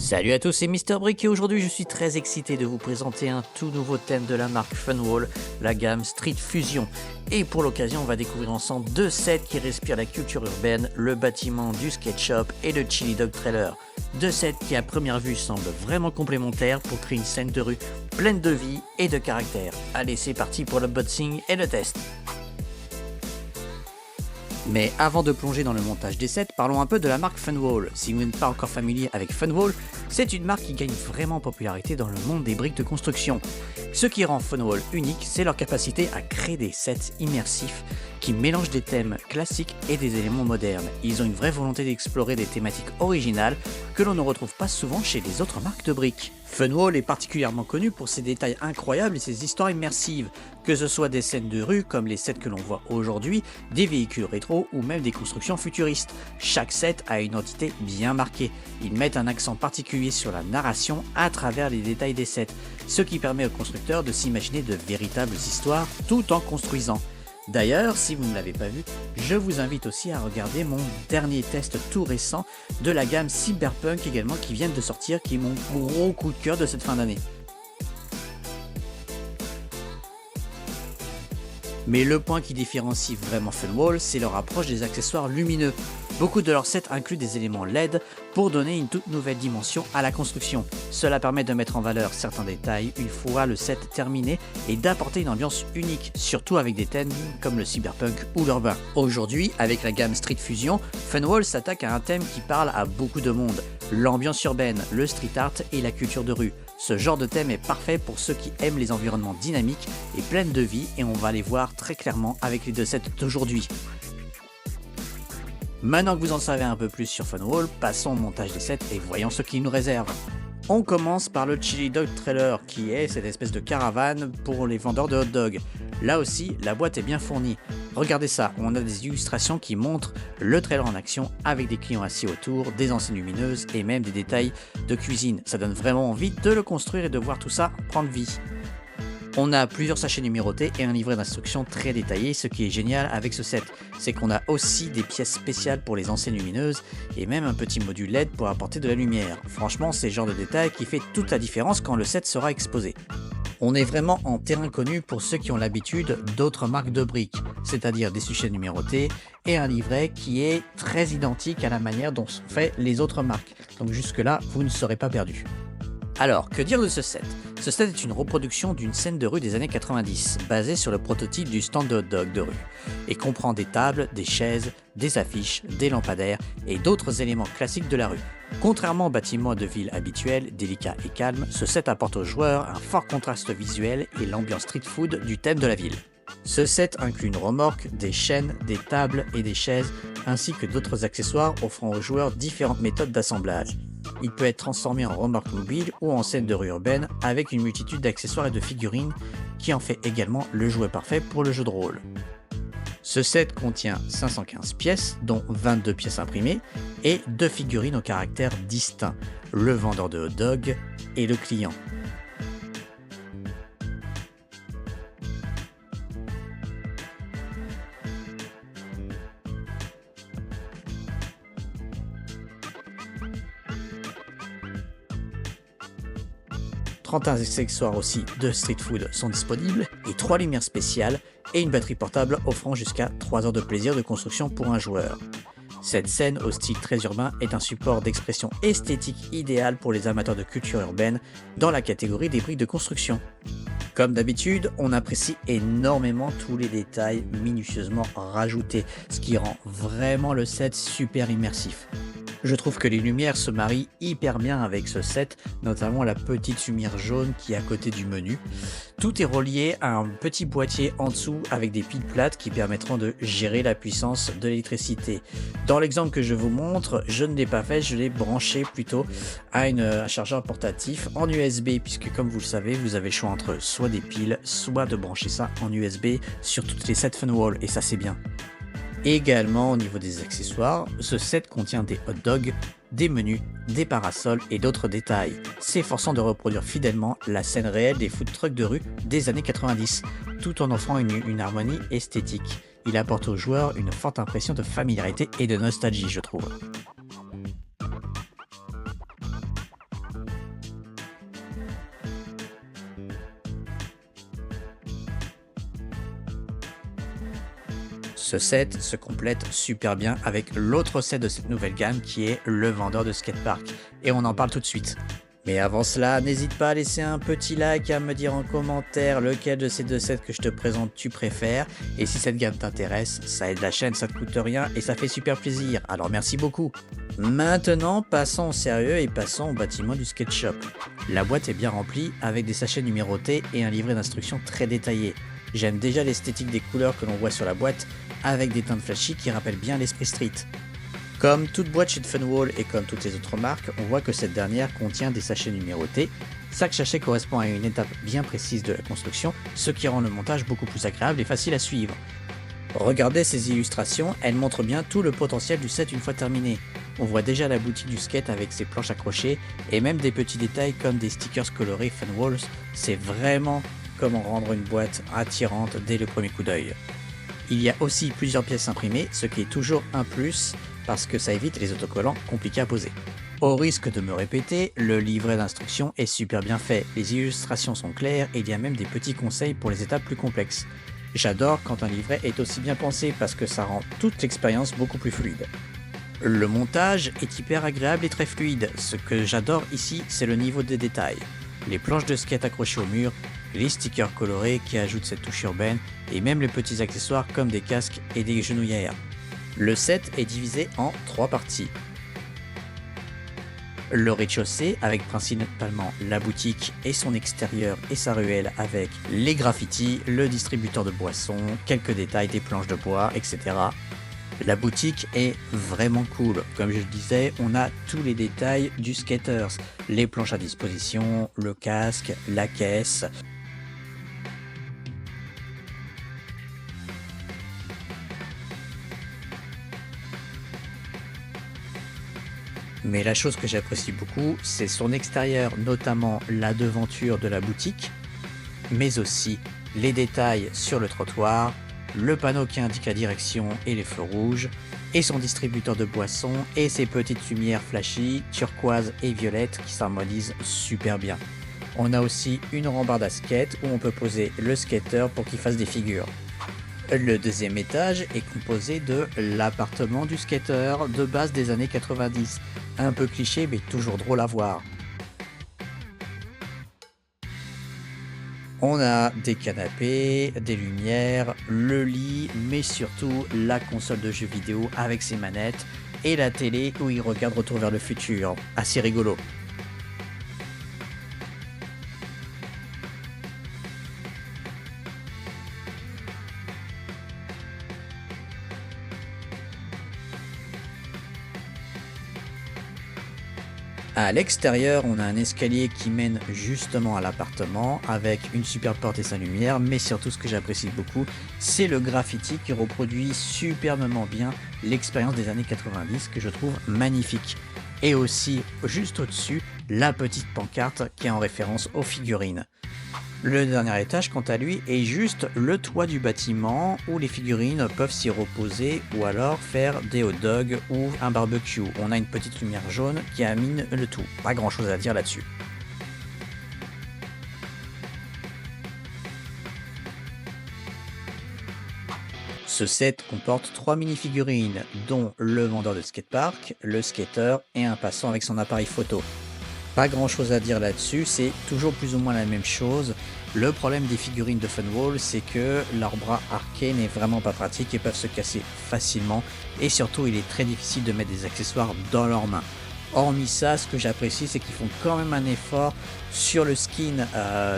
Salut à tous, c'est Mister Brick et aujourd'hui je suis très excité de vous présenter un tout nouveau thème de la marque Funwall, la gamme Street Fusion. Et pour l'occasion, on va découvrir ensemble deux sets qui respirent la culture urbaine, le bâtiment du skate shop et le Chili Dog Trailer. Deux sets qui à première vue semblent vraiment complémentaires pour créer une scène de rue pleine de vie et de caractère. Allez, c'est parti pour le boxing et le test. Mais avant de plonger dans le montage des sets, parlons un peu de la marque Funwall. Si vous n'êtes pas encore familier avec Funwall, c'est une marque qui gagne vraiment en popularité dans le monde des briques de construction. Ce qui rend Funwall unique, c'est leur capacité à créer des sets immersifs qui mélangent des thèmes classiques et des éléments modernes. Ils ont une vraie volonté d'explorer des thématiques originales que l'on ne retrouve pas souvent chez les autres marques de briques. Funwall est particulièrement connu pour ses détails incroyables et ses histoires immersives, que ce soit des scènes de rue comme les sets que l'on voit aujourd'hui, des véhicules rétro ou même des constructions futuristes. Chaque set a une identité bien marquée. Ils mettent un accent particulier sur la narration à travers les détails des sets, ce qui permet aux constructeurs de s'imaginer de véritables histoires tout en construisant. D'ailleurs, si vous ne l'avez pas vu, je vous invite aussi à regarder mon dernier test tout récent de la gamme Cyberpunk également qui vient de sortir, qui est mon gros coup de cœur de cette fin d'année. Mais le point qui différencie vraiment Funwall, c'est leur approche des accessoires lumineux. Beaucoup de leurs sets incluent des éléments LED pour donner une toute nouvelle dimension à la construction. Cela permet de mettre en valeur certains détails une fois le set terminé et d'apporter une ambiance unique, surtout avec des thèmes comme le cyberpunk ou l'urbain. Aujourd'hui, avec la gamme Street Fusion, Funwall s'attaque à un thème qui parle à beaucoup de monde, l'ambiance urbaine, le street art et la culture de rue. Ce genre de thème est parfait pour ceux qui aiment les environnements dynamiques et pleins de vie et on va les voir très clairement avec les deux sets d'aujourd'hui. Maintenant que vous en savez un peu plus sur Funwall, passons au montage des sets et voyons ce qu'il nous réserve. On commence par le Chili Dog Trailer qui est cette espèce de caravane pour les vendeurs de hot dog. Là aussi, la boîte est bien fournie. Regardez ça, on a des illustrations qui montrent le trailer en action avec des clients assis autour, des enseignes lumineuses et même des détails de cuisine. Ça donne vraiment envie de le construire et de voir tout ça prendre vie. On a plusieurs sachets numérotés et un livret d'instructions très détaillé. Ce qui est génial avec ce set, c'est qu'on a aussi des pièces spéciales pour les enseignes lumineuses et même un petit module LED pour apporter de la lumière. Franchement, c'est le genre de détail qui fait toute la différence quand le set sera exposé. On est vraiment en terrain connu pour ceux qui ont l'habitude d'autres marques de briques, c'est-à-dire des sachets numérotés et un livret qui est très identique à la manière dont sont faits les autres marques. Donc jusque-là, vous ne serez pas perdu. Alors, que dire de ce set? Ce set est une reproduction d'une scène de rue des années 90, basée sur le prototype du stand de hot dog de rue, et comprend des tables, des chaises, des affiches, des lampadaires et d'autres éléments classiques de la rue. Contrairement aux bâtiments de ville habituels, délicats et calmes, ce set apporte aux joueurs un fort contraste visuel et l'ambiance street food du thème de la ville. Ce set inclut une remorque, des chaînes, des tables et des chaises, ainsi que d'autres accessoires offrant aux joueurs différentes méthodes d'assemblage. Il peut être transformé en remorque mobile ou en scène de rue urbaine avec une multitude d'accessoires et de figurines qui en fait également le jouet parfait pour le jeu de rôle. Ce set contient 515 pièces, dont 22 pièces imprimées, et 2 figurines au caractère distinct, le vendeur de hot dog et le client. Un accessoires aussi de street food sont disponibles et 3 lumières spéciales et une batterie portable offrant jusqu'à 3 heures de plaisir de construction pour un joueur. Cette scène au style très urbain est un support d'expression esthétique idéal pour les amateurs de culture urbaine dans la catégorie des briques de construction. Comme d'habitude, on apprécie énormément tous les détails minutieusement rajoutés, ce qui rend vraiment le set super immersif. Je trouve que les lumières se marient hyper bien avec ce set, notamment la petite lumière jaune qui est à côté du menu. Tout est relié à un petit boîtier en dessous avec des piles plates qui permettront de gérer la puissance de l'électricité. Dans l'exemple que je vous montre, je ne l'ai pas fait, je l'ai branché plutôt à un chargeur portatif en USB, puisque comme vous le savez, vous avez le choix entre soit des piles, soit de brancher ça en USB sur toutes les sets Funwall, et ça c'est bien. Également au niveau des accessoires, ce set contient des hot dogs, des menus, des parasols et d'autres détails, s'efforçant de reproduire fidèlement la scène réelle des food trucks de rue des années 90, tout en offrant une harmonie esthétique. Il apporte aux joueurs une forte impression de familiarité et de nostalgie, je trouve. Ce set se complète super bien avec l'autre set de cette nouvelle gamme qui est le vendeur de skatepark. Et on en parle tout de suite. Mais avant cela, n'hésite pas à laisser un petit like et à me dire en commentaire lequel de ces deux sets que je te présente tu préfères. Et si cette gamme t'intéresse, ça aide la chaîne, ça te coûte rien et ça fait super plaisir. Alors merci beaucoup. Maintenant, passons au sérieux et passons au bâtiment du skate shop. La boîte est bien remplie avec des sachets numérotés et un livret d'instructions très détaillé. J'aime déjà l'esthétique des couleurs que l'on voit sur la boîte avec des teintes flashy qui rappellent bien l'esprit street. Comme toute boîte chez Funwall et comme toutes les autres marques, on voit que cette dernière contient des sachets numérotés. Chaque sachet correspond à une étape bien précise de la construction, ce qui rend le montage beaucoup plus agréable et facile à suivre. Regardez ces illustrations, elles montrent bien tout le potentiel du set une fois terminé. On voit déjà la boutique du skate avec ses planches accrochées et même des petits détails comme des stickers colorés Funwalls. C'est vraiment comment rendre une boîte attirante dès le premier coup d'œil. Il y a aussi plusieurs pièces imprimées, ce qui est toujours un plus parce que ça évite les autocollants compliqués à poser. Au risque de me répéter, le livret d'instructions est super bien fait, les illustrations sont claires et il y a même des petits conseils pour les étapes plus complexes. J'adore quand un livret est aussi bien pensé parce que ça rend toute l'expérience beaucoup plus fluide. Le montage est hyper agréable et très fluide, ce que j'adore ici c'est le niveau de détail. Les planches de skate accrochées au mur, les stickers colorés qui ajoutent cette touche urbaine et même les petits accessoires comme des casques et des genouillères. Le set est divisé en 3 parties. Le rez-de-chaussée avec principalement la boutique et son extérieur et sa ruelle avec les graffitis, le distributeur de boissons, quelques détails des planches de bois, etc. La boutique est vraiment cool. Comme je le disais, on a tous les détails du skaters. Les planches à disposition, le casque, la caisse. Mais la chose que j'apprécie beaucoup, c'est son extérieur, notamment la devanture de la boutique, mais aussi les détails sur le trottoir, le panneau qui indique la direction et les feux rouges, et son distributeur de boissons et ses petites lumières flashy, turquoise et violette qui s'harmonisent super bien. On a aussi une rambarde à skate où on peut poser le skater pour qu'il fasse des figures. Le deuxième étage est composé de l'appartement du skater de base des années 90. Un peu cliché mais toujours drôle à voir. On a des canapés, des lumières, le lit, mais surtout la console de jeux vidéo avec ses manettes et la télé où il regarde Retour vers le futur. Assez rigolo. À l'extérieur, on a un escalier qui mène justement à l'appartement avec une super porte et sa lumière, mais surtout ce que j'apprécie beaucoup, c'est le graffiti qui reproduit superbement bien l'expérience des années 90 que je trouve magnifique. Et aussi, juste au-dessus, la petite pancarte qui est en référence aux figurines. Le dernier étage, quant à lui, est juste le toit du bâtiment où les figurines peuvent s'y reposer ou alors faire des hot dogs ou un barbecue. On a une petite lumière jaune qui amène le tout. Pas grand chose à dire là-dessus. Ce set comporte 3 mini-figurines, dont le vendeur de skatepark, le skater et un passant avec son appareil photo. Pas grand chose à dire là-dessus, c'est toujours plus ou moins la même chose. Le problème des figurines de Funwall, c'est que leur bras arqué n'est vraiment pas pratique et peuvent se casser facilement. Et surtout, il est très difficile de mettre des accessoires dans leurs mains. Hormis ça, ce que j'apprécie, c'est qu'ils font quand même un effort sur le skin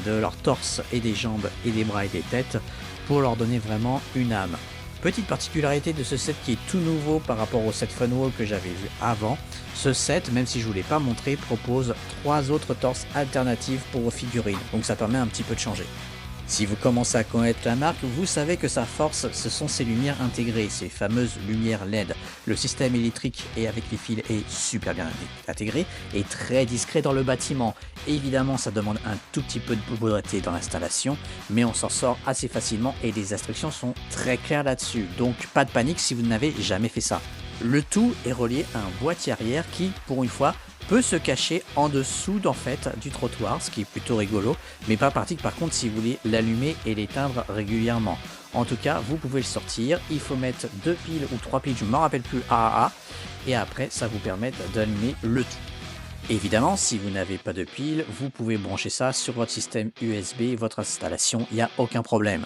de leur torse et des jambes et des bras et des têtes pour leur donner vraiment une âme. Petite particularité de ce set qui est tout nouveau par rapport au set Funwall que j'avais vu avant, ce set, même si je ne vous l'ai pas montré, propose 3 autres torses alternatives pour vos figurines, donc ça permet un petit peu de changer. Si vous commencez à connaître la marque, vous savez que sa force, ce sont ses lumières intégrées, ces fameuses lumières LED. Le système électrique et avec les fils est super bien intégré et très discret dans le bâtiment. Évidemment, ça demande un tout petit peu de beauté dans l'installation, mais on s'en sort assez facilement et les instructions sont très claires là-dessus. Donc pas de panique si vous n'avez jamais fait ça. Le tout est relié à un boîtier arrière qui, pour une fois, peut se cacher en dessous du trottoir, ce qui est plutôt rigolo, mais pas pratique par contre si vous voulez l'allumer et l'éteindre régulièrement. En tout cas, vous pouvez le sortir, il faut mettre 2 piles ou 3 piles, je ne me rappelle plus, et après ça vous permet d'allumer le tout. Évidemment, si vous n'avez pas de pile, vous pouvez brancher ça sur votre système USB, votre installation, il n'y a aucun problème.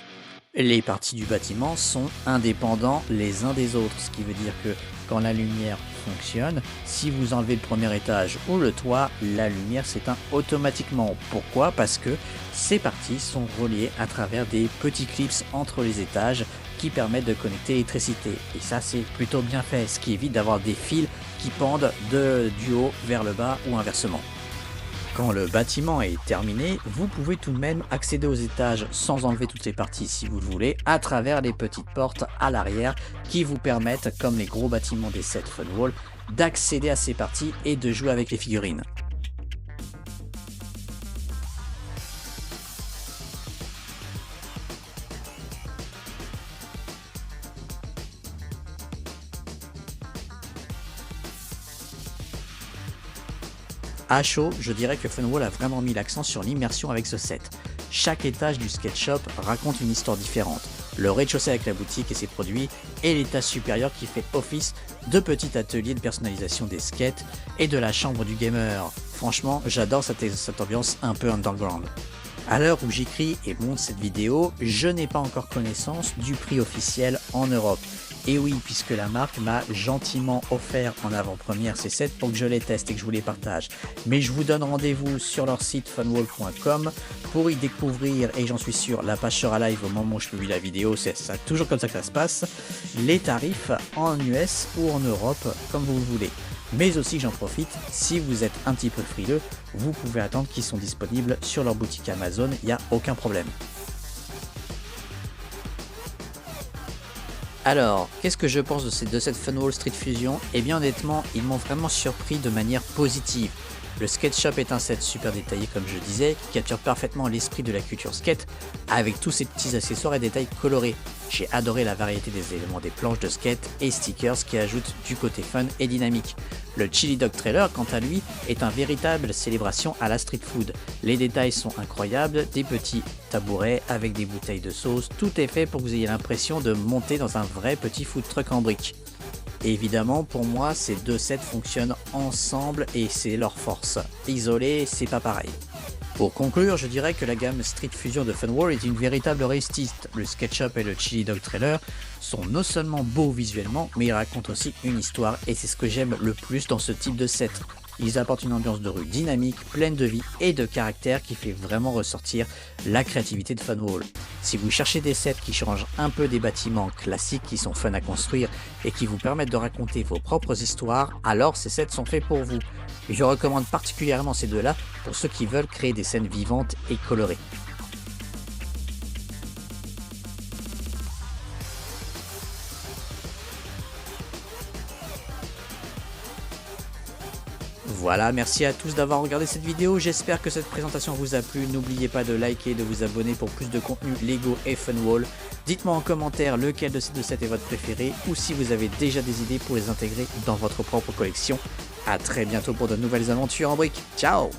Les parties du bâtiment sont indépendants les uns des autres, ce qui veut dire que quand la lumière fonctionne, si vous enlevez le premier étage ou le toit, la lumière s'éteint automatiquement. Pourquoi? Parce que ces parties sont reliées à travers des petits clips entre les étages qui permettent de connecter l'électricité. Et ça, c'est plutôt bien fait, ce qui évite d'avoir des fils qui pendent du haut vers le bas ou inversement. Quand le bâtiment est terminé, vous pouvez tout de même accéder aux étages sans enlever toutes les parties si vous le voulez, à travers les petites portes à l'arrière qui vous permettent, comme les gros bâtiments des sets Funwall, d'accéder à ces parties et de jouer avec les figurines. À chaud, je dirais que Funwall a vraiment mis l'accent sur l'immersion avec ce set. Chaque étage du skate shop raconte une histoire différente. Le rez-de-chaussée avec la boutique et ses produits, et l'étage supérieur qui fait office de petit atelier de personnalisation des skates et de la chambre du gamer. Franchement, j'adore cette ambiance un peu underground. À l'heure où j'écris et monte cette vidéo, je n'ai pas encore connaissance du prix officiel en Europe. Et oui, puisque la marque m'a gentiment offert en avant-première ces sets pour que je les teste et que je vous les partage. Mais je vous donne rendez-vous sur leur site funwall.com pour y découvrir, et j'en suis sûr, la page sera live au moment où je publie la vidéo, c'est ça, toujours comme ça que ça se passe, les tarifs en US ou en Europe, comme vous le voulez. Mais aussi, j'en profite, si vous êtes un petit peu frileux, vous pouvez attendre qu'ils sont disponibles sur leur boutique Amazon, il n'y a aucun problème. Alors, qu'est-ce que je pense de cette Funwall Street Fusion? Eh bien honnêtement, ils m'ont vraiment surpris de manière positive. Le Skate Shop est un set super détaillé comme je disais, qui capture parfaitement l'esprit de la culture skate, avec tous ces petits accessoires et détails colorés. J'ai adoré la variété des éléments des planches de skate et stickers qui ajoutent du côté fun et dynamique. Le Chili Dog Trailer, quant à lui, est une véritable célébration à la street food. Les détails sont incroyables, des petits tabourets avec des bouteilles de sauce, tout est fait pour que vous ayez l'impression de monter dans un vrai petit food truck en briques. Évidemment, pour moi, ces deux sets fonctionnent ensemble et c'est leur force. Isolés, c'est pas pareil. Pour conclure, je dirais que la gamme Street Fusion de Funwall est une véritable réussite. Le Skate Shop et le Chili Dog Trailer sont non seulement beaux visuellement, mais ils racontent aussi une histoire et c'est ce que j'aime le plus dans ce type de set. Ils apportent une ambiance de rue dynamique, pleine de vie et de caractère qui fait vraiment ressortir la créativité de Funwall. Si vous cherchez des sets qui changent un peu des bâtiments classiques qui sont fun à construire et qui vous permettent de raconter vos propres histoires, alors ces sets sont faits pour vous. Je recommande particulièrement ces deux-là pour ceux qui veulent créer des scènes vivantes et colorées. Voilà, merci à tous d'avoir regardé cette vidéo, j'espère que cette présentation vous a plu, n'oubliez pas de liker et de vous abonner pour plus de contenu Lego et Funwall. Dites-moi en commentaire lequel de ces deux sets est votre préféré ou si vous avez déjà des idées pour les intégrer dans votre propre collection. A très bientôt pour de nouvelles aventures en briques, ciao!